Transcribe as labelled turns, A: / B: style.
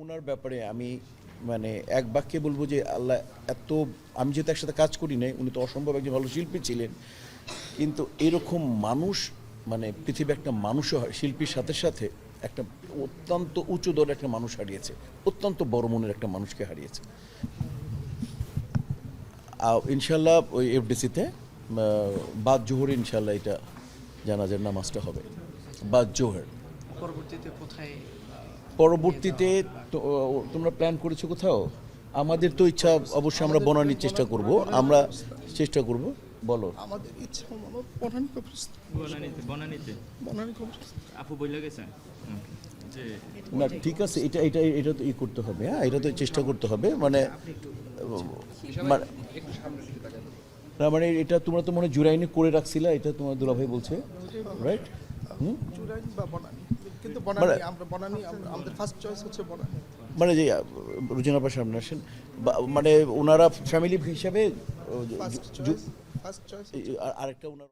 A: ওনার ব্যাপারে আমি মানে এক বাক্যে বলবো যে আল্লাহ এত, আমি যেহেতু একসাথে কাজ করি নাই, উনি তো অসম্ভব একজন ভালো শিল্পী ছিলেন, কিন্তু এরকম মানুষ মানে পৃথিবী একটা মানুষও হয় শিল্পীর সাথে সাথে একটা অত্যন্ত উঁচু দরের একটা মানুষ হারিয়েছে, অত্যন্ত বড় মনের একটা মানুষকে হারিয়েছে। ইনশাল্লাহ ওই এফডিসিতে বাদ জোহরে ইনশাল্লাহ এটা জানাজার নামাজটা হবে, বাদ জোহর।
B: পরবর্তীতে কোথায়
A: পরবর্তীতে তোমরা প্ল্যান করেছো কোথাও? আমাদের তো ইচ্ছা অবশ্যই আমরা বনানীর চেষ্টা করব, আমরা চেষ্টা করব। বলো।
C: আমাদের ইচ্ছা হলো বনানী কবরস্থান। বনানী কবরস্থান
D: আপু বইলে গেছে যে
A: না ঠিক আছে, এটা এটা এটা তো করতে হবে, হ্যাঁ এটা তো চেষ্টা করতে হবে, মানে না মানে এটা তোমরা তো মনে জুরাইনে করে রাখছিলা, এটা তোমার দুলাভাই বলছে, রাইট?
C: জুরাইন বা বনানী, কিন্তু বনানী আমরা বনানী আমাদের ফার্স্ট চয়েস হচ্ছে বনানী।
A: মানে যে রুজিনা আপা সামনে আসেন, মানে ওনারা ফ্যামিলি হিসাবে
C: ফার্স্ট চয়েস
A: আরেকটা ওনার